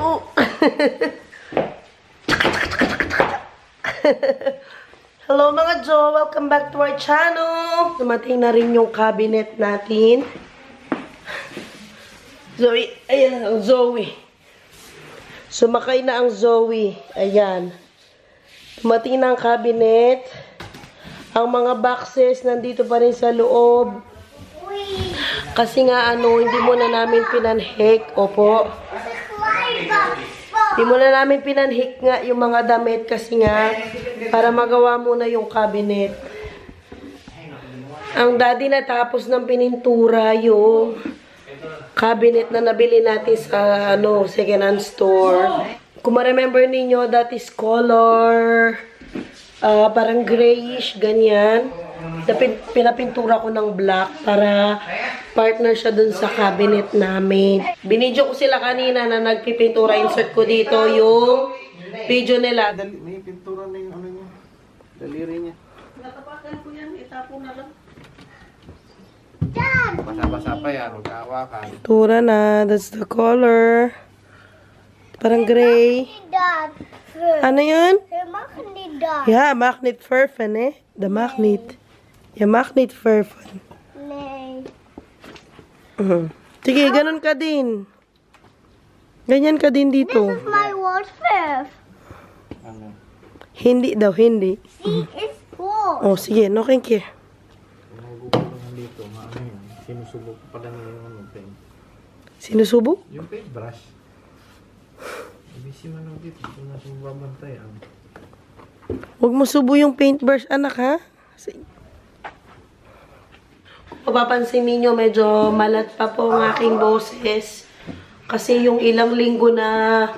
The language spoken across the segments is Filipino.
Oo. Hello mga Jo! Welcome back to our channel! Dumating na rin yung cabinet natin. Zoe, ayan ang Zoe. Sumakay na ang Zoe. Ayan. Dumating na ang cabinet. Ang mga boxes nandito pa rin sa loob. Kasi nga hindi muna namin pinanhik. Opo. Hindi muna namin pinanhik nga yung mga damit kasi nga para magawa muna yung cabinet. Ang daddy natapos ng pinintura yung cabinet na nabili natin sa second-hand store. Kung ma-remember ninyo, that is color parang grayish, ganyan. Pinapintura ko ng black para partner siya dun sa cabinet namin. Binidyo ko sila kanina na nagpipintura. Insert ko dito yung video nila. May pintura na yung niya. Daliri niya. Natapakan ko yan. Itapo na lang. Basa-basa pa yan. Magkahawakan. Pintura na. That's the color. Parang gray. Ano yun? Yeah, magnet furfan eh. The magnet. Yeah, magnet furfan. Sige, ganun ka din. Ganyan ka din dito. This is my word first. Ano? Hindi daw, hindi. See, it's full. Oh, sige, no thank you. Nagugulo lang dito. Ano yun? Sinusubok pa lang yung paint. Sinusubok? Yung paintbrush. Ibisi man lang dito. Ito na siyang babantayan. Huwag mo subo yung paintbrush, anak, ha? Kung mapapansin ninyo, medyo malat pa po ang aking boses. Kasi yung ilang linggo na...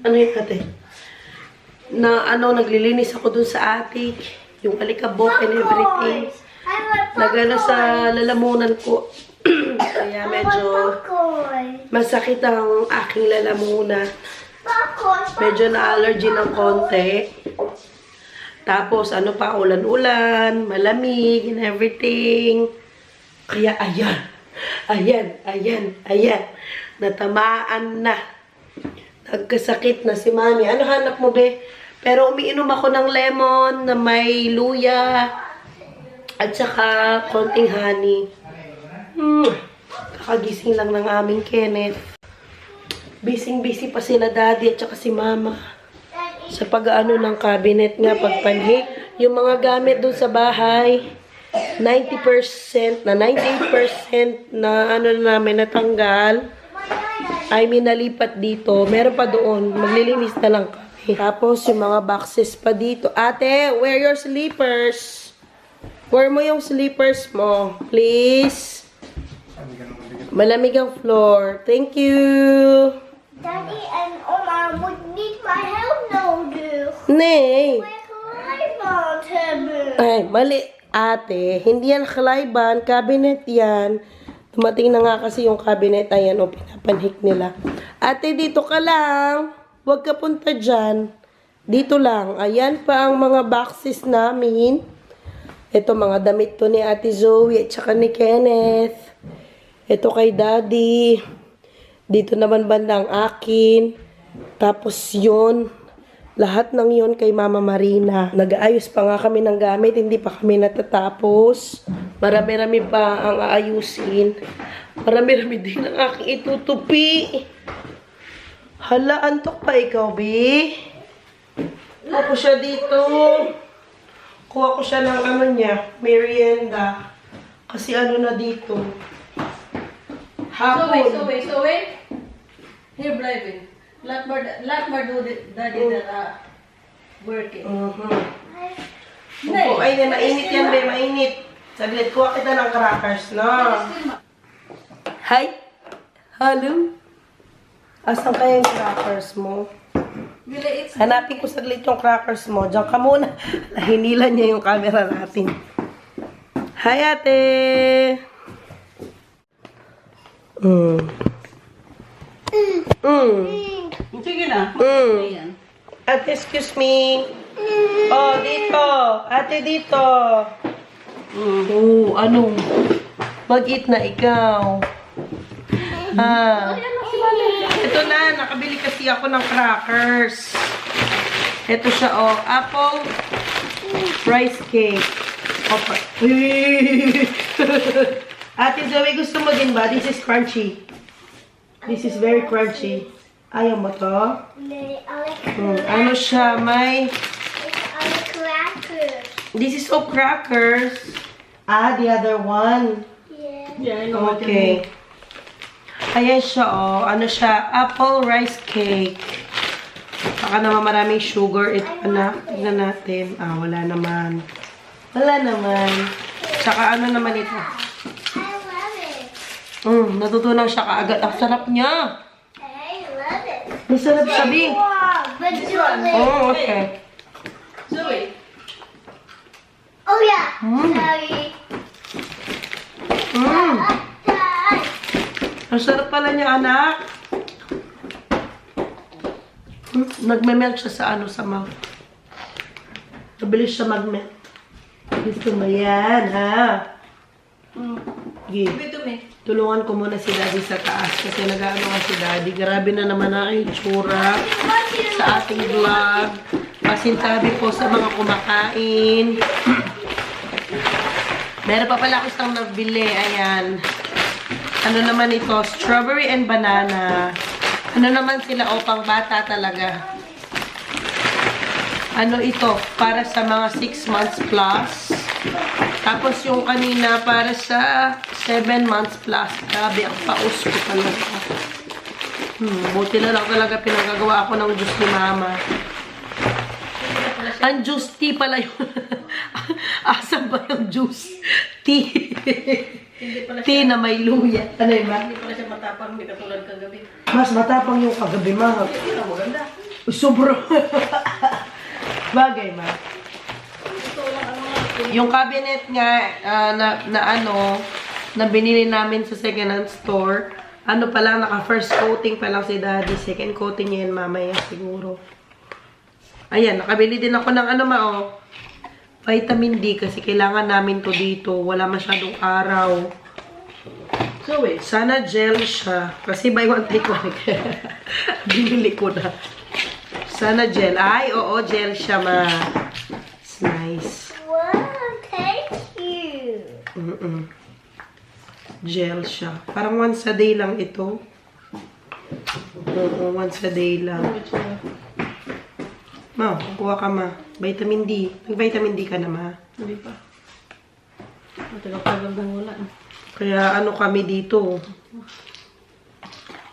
Ano yun, ate? Na naglilinis ako dun sa attic. Yung alikabok and everything. Nagana sa lalamunan ko. Kaya medyo masakit ang aking lalamunan. Medyo na-allergy ng konti. Tapos, ulan-ulan, malamig, and everything. Kaya, ayan. Natamaan na. Nagkasakit na si Mami. Ano hanap mo, be? Pero umiinom ako ng lemon na may luya at saka konting honey. Kakagising lang ng aming Kenneth. Busy pa sila daddy at saka si mama. Sa pag-ano ng cabinet nga, pagpanhik. Yung mga gamit dun sa bahay, 90% na 98% na namin natanggal. I mean, nalipat dito. Meron pa doon. Maglilinis na lang kami. Tapos, yung mga boxes pa dito. Ate, wear your slippers. Wear mo yung slippers mo. Please. Malamig ang floor. Thank you. Daddy and Oma would need my help now, dear. Nay. My Clyburn table. Ay, mali. Ate, hindi yan Clyburn. Cabinet yan. Tumating na nga kasi yung cabinet. Ayan, pinapanhik nila. Ate, dito ka lang. Huwag ka punta dyan. Dito lang. Ayan pa ang mga boxes namin. Ito, mga damit to ni Ate Zoe at saka ni Kenneth. Ito kay Daddy. Dito naman banda ang akin. Tapos yun. Lahat ng yun kay Mama Marina. Nag-aayos pa nga kami ng gamit. Hindi pa kami natatapos. Marami-rami pa ang aayusin. Marami-rami din ang aking itutupi. Hala, antok pa ikaw, Bi? Kuha ko siya dito. Kuha ko siya ng merienda. Kasi na dito. Hapon. So wait. Here, Blyven. Laat maar do daddy that working. Opo, ay, mainit yan, be, mainit. Saglit, kuha kita ng crackers, no? Hi. Hello. Asan kaya yung crackers mo? Hanapin ko saglit yung crackers mo. Diyan ka muna. Hinilan niya yung camera natin. Hi, ate. Sige na. Ayan. Ate, excuse me. Oh, dito. Ate, dito. Oh, ano? Mag-eat na ikaw. Ito na, nakabili kasi ako ng crackers. Ito siya, oh. Apple rice cake. Opa. Ate Zoe, gusto mo din ba? This is crunchy. This is very crunchy. Ayaw mo to? No, I like Ano siya? May... crackers. This is all crackers. Ah, the other one. Yeah. Yeah, I know what you Okay. mean. Ayan siya, oh. Ano siya? Apple rice cake. Baka naman maraming sugar. Ito, anak. Tignan natin. Ah, wala naman. Wala naman. Tsaka ano naman ito? I love it. Natutunan siya kaagad. Ang sarap niya. I love it. Masarap sabi. Wow, but This do one. it. Oh, okay. Zoe. Oh yeah. Mm. Sorry. Dad. Ang sarap pala niya, anak. Nagme-melt siya sa ano, sa mouth. Mabilis siya mag-melt. Gusto mo yan, ha? Give Sige. it to me. Tulungan ko muna si Daddy sa taas kasi nag-ano nga si Daddy. Grabe na naman ang itsura sa ating vlog. Pasintabi po sa mga kumakain. Meron pa pala ako isang nabili. Ayan. Ano naman ito? Strawberry and banana. Ano naman sila? O, pang bata talaga. Ano ito? Para sa mga 6 months plus. Tapos yung kanina para sa 7 months plus. Grabe, ang paus ko talaga. Buti na lang talaga pinagagawa ako ng juice ni Mama. Ang juice tea pala yun. Asan ba yung juice? Tea. Hindi pala Tea na may luya. Ano yun ba? Hindi pala siya matapang, hindi katulad kagabi. Mas matapang yung kagabi, Ma. Hindi na maganda. Sobro. Bagay, Ma. Ito lang ano nga. Yung cabinet nga, na binili namin sa second-hand store, ano pa lang, naka-first coating pa lang si Daddy. Second coating niya yan mamaya siguro. Ayan, nakabili din ako ng vitamin D kasi kailangan namin to dito. Wala masyadong araw. Zoe. Sana gel siya. Kasi buy one take one. Binili ko na. Sana gel. Ay, oo, gel siya, Ma. It's nice. Wow, thank you. Gel siya. Parang once a day lang ito. Oo, once a day lang. Which one? Ma, kuha ka, Ma. Vitamin D. Nag-vitamin D ka na, Ma. Hindi pa. Matagal-tagal nang wala. Kaya ano kami dito.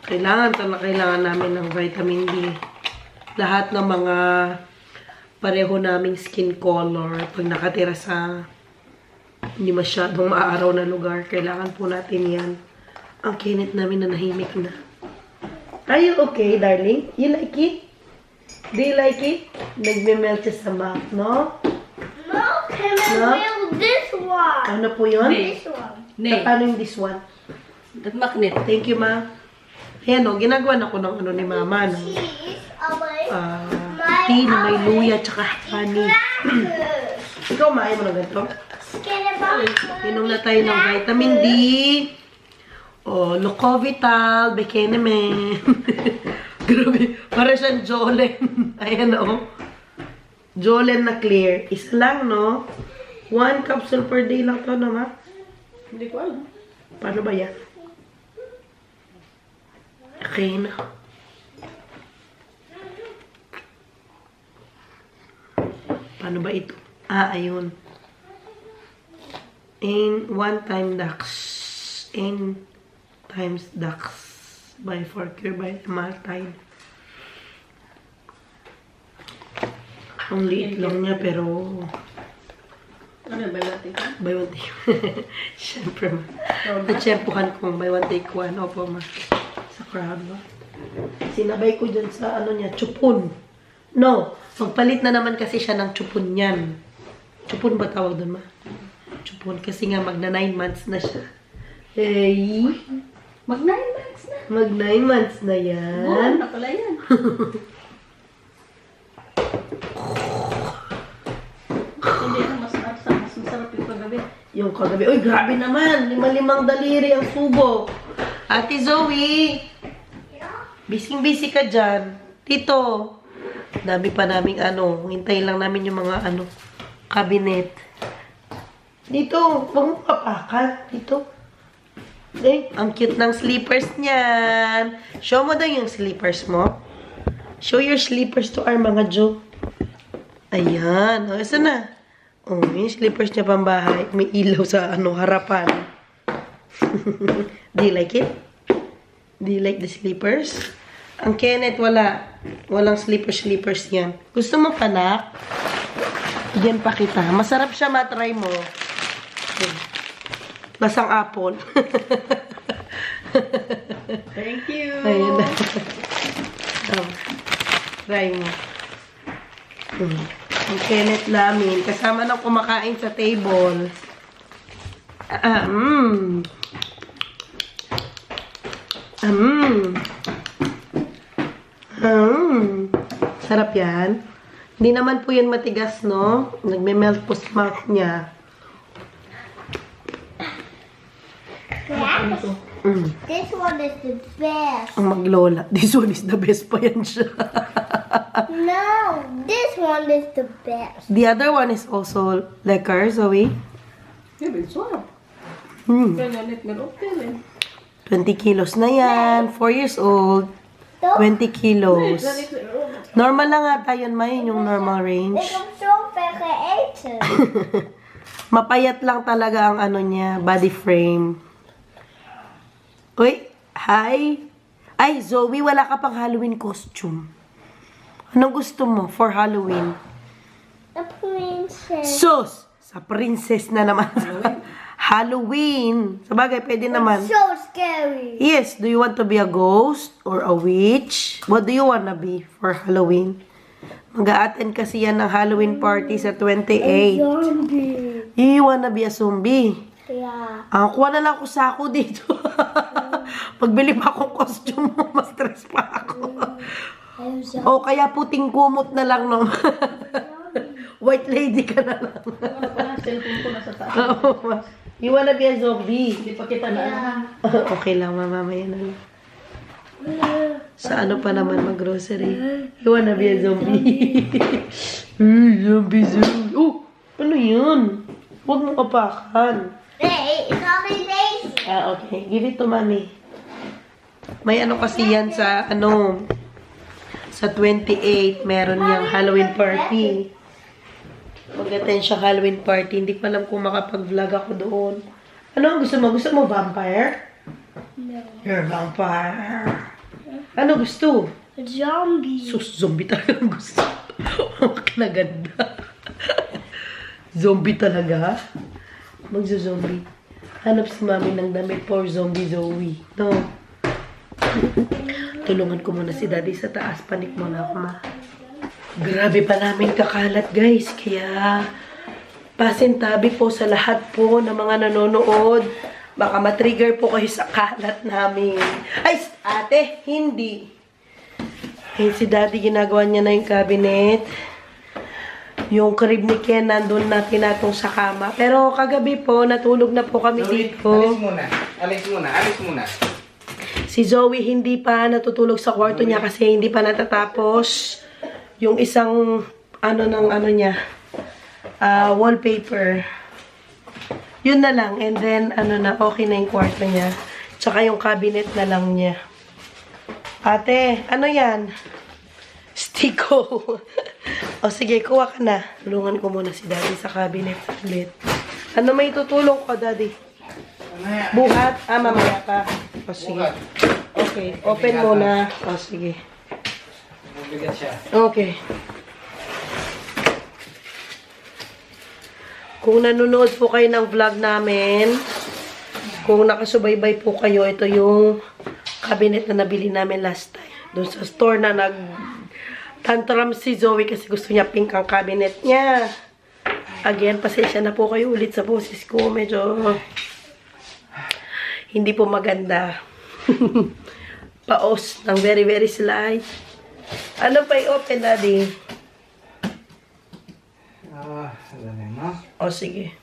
Kailangan namin ng vitamin D. Lahat ng mga pareho naming skin color, pag nakatira sa hindi masyadong maaraw na lugar, kailangan po natin yan. Ang kinit namin na nahimik na. Are you okay, darling? You like it? Do you like it? Nagme-melt siya sa mouth, no? No, can I No? will this one? Ano po yun? Nay. This one. Nay. Paano yung this one? That magnet. Thank you, Ma. Ayan, o. Ginagawa na ko ng ano ni Mama, no? Cheese away. Tea na may luya, tsaka honey. Crackers. Ikaw, maayon mo na ganito? Get about Inom na tayo ng vitamin D. O, Locovital, Bekenemen. Grabe, para siyang Jolen. Ayan, o. Jolen na clear. Isa lang, no? 1 capsule per day lang to, no, Ma? Hindi ko alam. Paano ba yan? Okay na. Paano ba ito? Ayun. In 1 time DAX. In times DAX. By 4 cure by Maltide. Ang liit lang niya pero Ano ba natin? buy one take Siyempre, Ma. Natsyempohan kong buy one take one. Opo, Ma. Sa crab, Ma. Sinabay ko dyan sa ano niya, chupon. No, magpalit na naman kasi siya ng chupon niyan. Chupon ba tawag doon, Ma? Chupon. Kasi nga magna 9 months na siya. Hey! Mag 9 months na. Mag 9 months na yan. Oo, na pala yan. Hindi na mas masarap yung kagabi. Yung kagabi. Uy, grabe naman. 5 daliri ang subo. Ate Zoe! Busy ka dyan. Tito. Dami pa naming hintayin lang namin yung mga cabinet. Dito, huwag mo papakan. Dito. Eh, ang cute ng slippers niyan. Show mo daw yung slippers mo. Show your slippers to our mga Joe. Ayan. O, isa na. O, yung slippers niya pambahay. May ilaw sa harapan. Do you like it? Do you like the slippers? Ang Kenneth, wala. Walang slippers yan. Gusto mo panak? Diyan pa kita. Masarap siya, matry mo. Lasang apple. Thank you. Ayun na. Try mo. Ang Kenneth namin. Kasama ng kumakain sa table. Sarap yan. Hindi naman po yan matigas, no? Nagme-melt po sa mouth niya. This one is the best. Ang maglola. This one is the best pa yan siya. No, this one is the best. The other one is also lekker, Zoe. Ja, men så. Kan jag lite mer upp till det? 20 kilos na yan. 4 years old. 20 kilos. Normal lang ata yun, May, yung normal Ik range. heb zoveel geëten. Mapayat lang talaga ang niya, body frame. Uy, hi. Ay, Zoe, wala ka pang Halloween costume. Anong gusto mo for Halloween? A princess. Sus! Sa princess na naman. Halloween. Sabagay, pwede naman. So scary. Yes, do you want to be a ghost or a witch? What do you wanna be for Halloween? Mag-a-attend kasi yan ng Halloween party sa 28. Zombie. You wanna be a zombie? Ja. Kuha na lang ako sako dito. Pagbili pa akong costume mo, ma-stress pa ako. O kaya puting kumot na lang, no? White lady ka na lang. Ano pa lang, cellphone ko nasa taas. You wanna be a zombie? Hindi pa kita na. Okay lang, mamamaya na lang. Sa ano pa naman mag-grocery? You wanna be a zombie? Zombie. Oh, ano yun? Huwag mo kapakan. Nee, ik had geen deze. Okay. Give it to mommy. May kasi yan sa sa 28, meron yung Halloween party. Mag-attend siya Halloween party. Hindi ko alam kung makapag-vlog ako doon. Ano ang gusto mo? Gusto mo vampire? No. You're vampire. Ano gusto? Zombie. Sus, zombie talaga ang gusto. Kinaganda. Zombie talaga? Magzo-zombie. Hanap si mami ng damit for zombie Zoe. No. Tulungan ko muna si daddy sa taas. Panik muna ako, ma. Grabe pa namin kakalat, guys. Kaya, pasintabi po sa lahat po ng mga nanonood. Baka matrigger po kayo sa kalat namin. Ay, ate, hindi. Eh, si daddy, ginagawa niya na yung cabinet. Yung crib ni Ken, nandun na tinatong sa kama. Pero kagabi po, natulog na po kami dito. Alis muna. Si Zoe hindi pa natutulog sa kwarto niya kasi hindi pa natatapos yung isang niya, wallpaper. Yun na lang. And then, okay na yung kwarto niya. Tsaka yung cabinet na lang niya. Ate, ano yan? Stiko. O sige, kuha ka na. Tulungan ko muna si daddy sa cabinet ulit. Ano may tutulong ko, daddy? Buhat? Mamaya pa. O sige. Okay, open muna. O sige. Mabigat siya. Okay. Kung nanonood po kayo ng vlog namin, kung nakasubaybay po kayo, ito yung cabinet na nabili namin last time. Doon sa store na tantrum si Zoe kasi gusto niya pink ang cabinet niya. Again, pasensya na po kayo ulit sa boses ko. Medyo hindi po maganda. Paos ng very, very slight. Ano pa i-open, daddy? Dali mo. O, sige.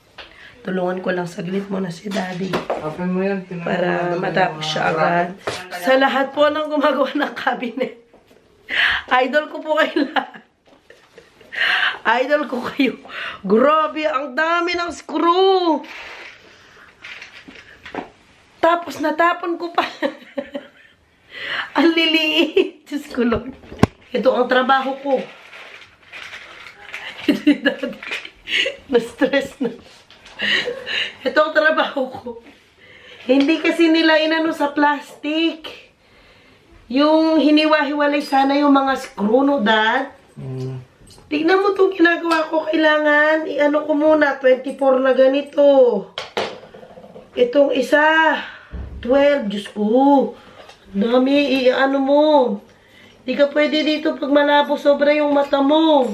Tulungan ko lang saglit muna si Daddy Open mo yan. para matapos siya agad. Sa lahat po ng gumagawa ng cabinet. Idol ko po kayo lahat. Idol ko kayo. Grabe, ang dami ng screw. Tapos natapon ko pa. Ang liliit. Diyos ko, Lord. Ito ang trabaho ko. Ito yung Daddy. Na-stress na. Ito ang trabaho ko. Hindi kasi nila inano sa plastic. Yung hiniwa-hiwalay sana yung mga screw, no, Dad? Tignan mo itong ginagawa ko. Kailangan, i-ano ko muna, 24 na ganito. Itong isa, 12. Diyos ko. Dami, i-ano mo. Hindi ka pwede dito pag malabo sobra yung mata mo.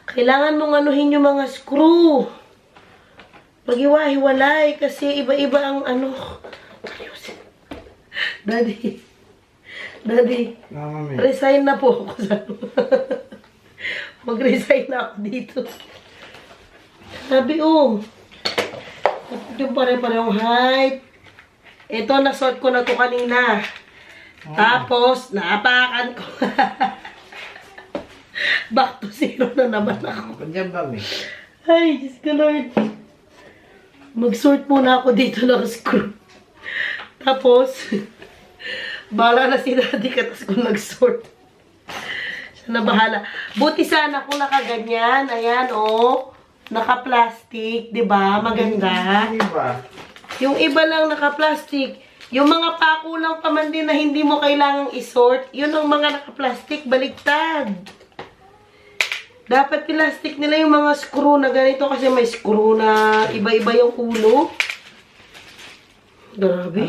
Kailangan mong anuhin yung mga screw. Mag-iwa-hiwalay kasi iba-iba ang ano. Ayusin. Daddy. Daddy. Mami. Resign na po ako sa mag-resign na ako dito. Sabi, yung pare-parehong height. Ito, nasort ko na to kanina. Tapos, naapakan ko. Back to zero na naman ako. Pandiyan ba, Mi? Ay, Diyos ko, Lord. Mag-sort muna ako dito ng screw. Tapos, bahala na si Daddy katas kung nag-sort. Siya na bahala. Buti sana kung nakaganyan. Ayan, naka-plastic, di ba? Maganda. Hindi ba? Yung iba lang naka-plastic. Yung mga pako lang pa man din na hindi mo kailangang isort, yun ang mga naka-plastic, baliktad. Dapat plastic nila yung mga screw na ganito kasi may screw na iba-iba yung ulo. Grabe.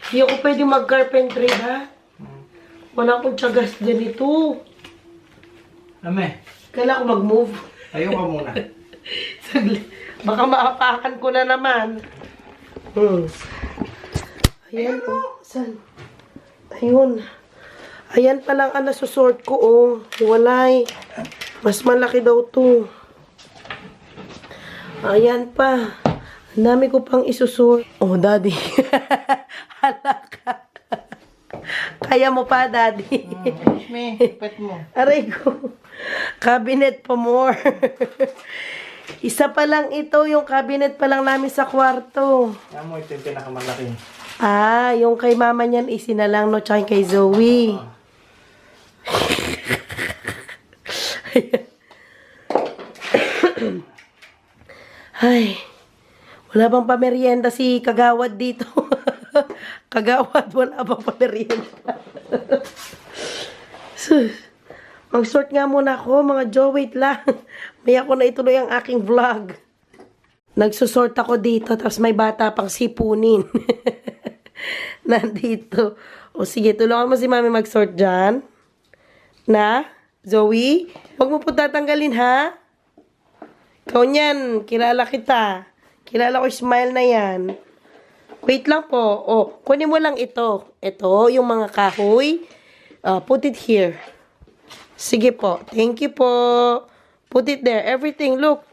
Hindi ako pwede mag-carpentry, ha? Wala akong tiyagas ganito. Ame, Kailangan ko mag-move. ayaw ka muna. Saglit. Baka maapakan ko na naman. Ayan, Saan? Ayun. Ayan pa lang ang nasusort ko, Walay. Mas malaki daw to. Ayan pa. Ang dami ko pang isusort. Daddy. Hala ka. Kaya mo pa, Daddy. Mi, pet mo. Aray ko. Cabinet pa more. Isa pa lang ito, yung cabinet pa lang namin sa kwarto. Kaya mo, ito yung pinakamalaki. Yung kay mama niyan isinalang, no? Tsaka yung kay Zoe. Ay, wala bang pamerienda si Kagawad dito? Kagawad, wala bang pamerienda? Sus. Mag-sort nga muna ako, mga Jo, wait lang. May ako na ituloy ang aking vlog. Nagsusort ako dito, tapos may bata pang sipunin. Nandito. Sige, tulungan mo si mami mag-sort dyan. Na? Zoe? Huwag mo po tatanggalin, ha? Ikaw niyan, kilala kita. Kilala ko, smile na yan. Wait lang po. Kunin mo lang ito. Ito, yung mga kahoy. Put it here. Sige po. Thank you po. Put it there. Everything, look.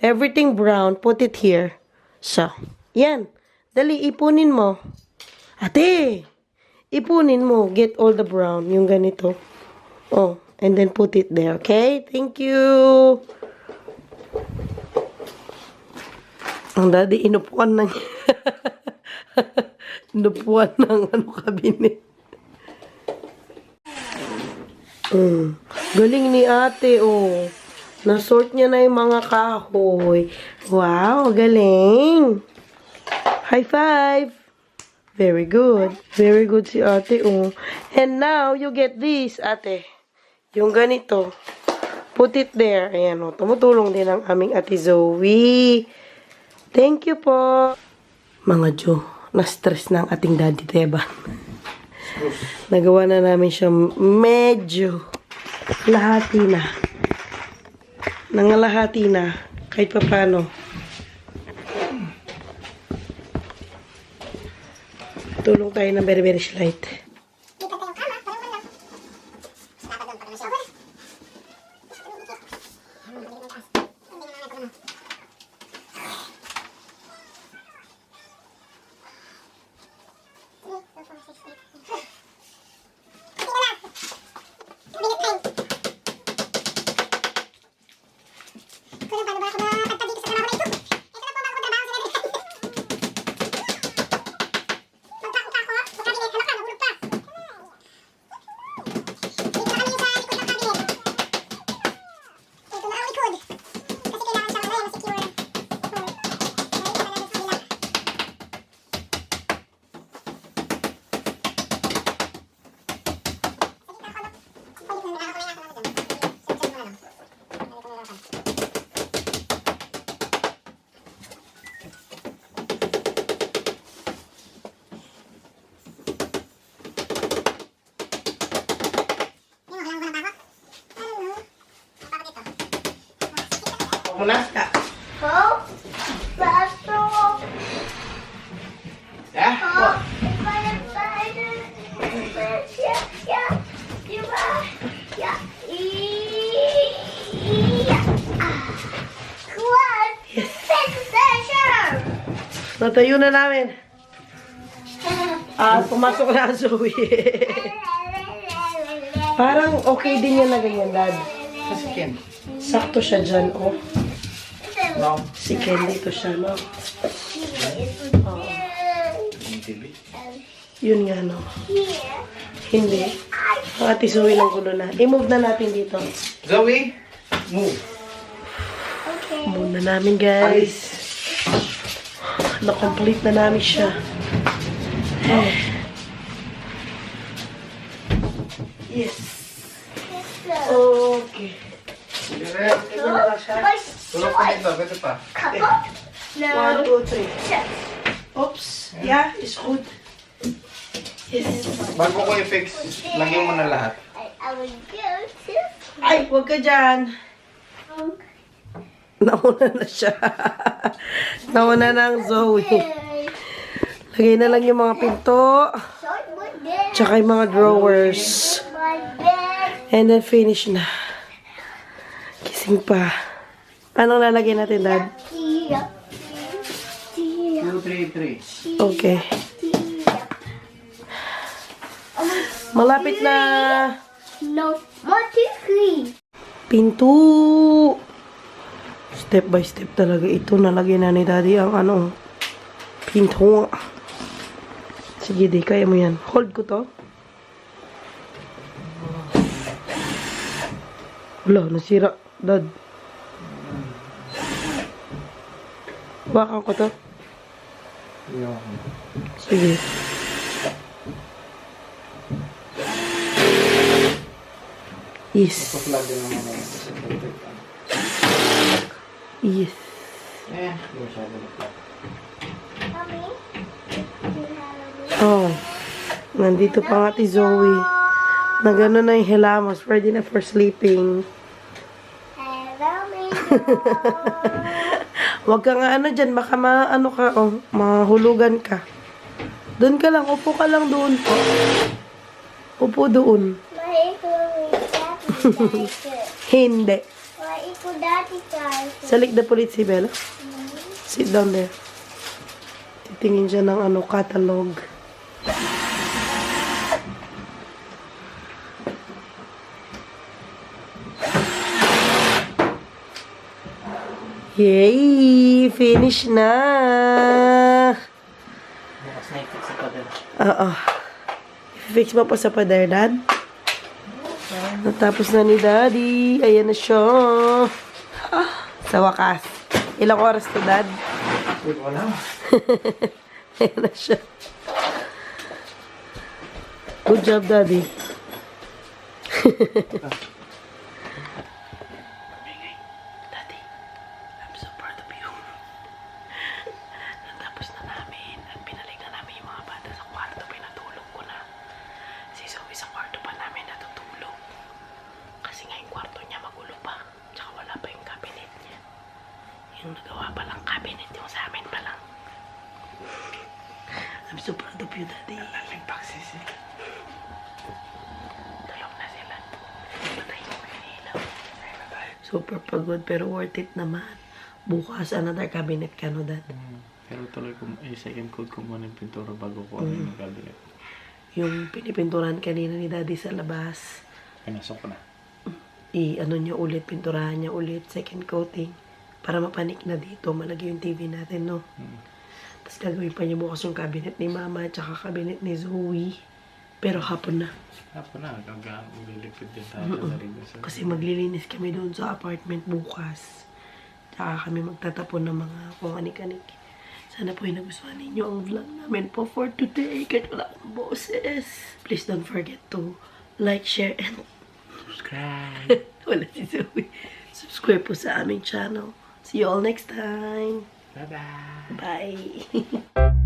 Everything brown. Put it here. So, yan. Dali, ipunin mo. Ate! Ipunin mo. Get all the brown. Yung ganito. And then put it there. Okay? Thank you. Ang Daddy, inupuan na niya. Inupuan ng cabinet. Galing ni ate, Nasort niya na yung mga kahoy. Wow, galing. High five. Very good. Very good si ate, And now, you get this, ate. Yung ganito. Put it there. Ayan, tumutulong din ang aming ate Zoe. Thank you po. Mga Jo, na-stress na ang ating Daddy Teban. Nagawa na namin siya medyo lahati na. Nangalahati na. Kahit pa paano. Tulong tayo ng very very slight. mo na? Oh, Baso. Ah? Oh, firefighter. Yeah, yeah. You are. Yeah. Yeah. What? Yes. Sensation. Natayo na namin. Pumasok na ang Zoe. Parang okay din yan na ganyan, Dad. Kasi Ken. Sakto siya dyan, oh. No. Si Ken dito siya, no? Yung TV. Yun nga, no? Here. Hindi. Ang ate Zoe lang gulo na. I-move na natin dito. Zoe, move. Okay. Move na namin, guys. Na-complete na namin siya. Yes. Okay. Ito na lang siya. Tulog pa dito, pwede pa. One, two, three. Oops. Yeah, it's good. Yes. Bago ko i-fix, lagyan mo na lahat. I will go to. Ay, huwag ka dyan. Nauna na siya. Nauna na ang Zoe. Lagay na lang yung mga pinto. Tsaka yung mga drawers. And then finish na. Kising pa. Anong lalagay natin, Dad? 2, 3, 3. Okay. Malapit na. No, 1, 2, 3. Pinto. Step by step talaga. Ito nalagay na ni Daddy ang ano. Pinto. Sige, di. Kaya mo yan. Hold ko to. Wala, nasira. Dad. Bakan ko to. Sige. Yes. Plug din naman na Yes. hindi masyado na plug. Mommy, Oh. Nandito pa nga si Zoe. Na gano'n na yung hilamos. Ready na for sleeping. hello, me. Huwag ka nga ano dyan. Baka maano ka. Oh, mahulugan ka. Doon ka lang. Upo ka lang doon. Upo doon. Hindi. Salik na pulit si Bella. Sit down there. Titingin siya ng ano, catalog. Yay! Finish na! Bukas na i-fix sa pader. Oo. Fix mo pa sa pader, Dad? Natapos na ni Daddy. Ayan na siya. Sa wakas. Ilang oras to, Dad? Wala. Ayan na siya. Good job, Daddy. Daddy, I'm so proud of you. Natapos na namin. At pinalik na namin yung mga bata sa kwarto. Pinatulog ko na. Si Zoe sa kwarto pa namin natutulog. Kasi nga yung kwarto niya magulo pa. Tsaka wala pa yung cabinet niya. Yung nagawa pa lang cabinet yung sa amin pa lang. I'm so proud of you, Daddy. Daming boxes eh. Tulog na sila. Patay mo yung ilaw. Super pagod pero worth it naman. Bukas another cabinet ka, no, Dad? Pero tuloy ko, second coat ko muna yung pintura bago ko ano yung cabinet. Yung pinipinturan kanina ni Daddy sa labas. Pinasok ko na. Ano niya ulit, pinturahan niya ulit, second coating. Para mapanik na dito, malagay yung TV natin, no? Tapos gagawin pa niya bukas yung cabinet ni Mama at saka cabinet ni Zoe. Pero hapon na. Tapos na, maglilipid din tayo sa rin. Kasi maglilinis kami doon sa apartment bukas. Tsaka kami magtatapon ng mga kung anik-anik. Sana po yung nagustuhan ninyo ang vlog namin po for today. Kahit wala akong boses. Please don't forget to like, share, and Subscribe! wala si Zoe. Subscribe po sa aming channel. See you all next time. Bye-bye! Bye!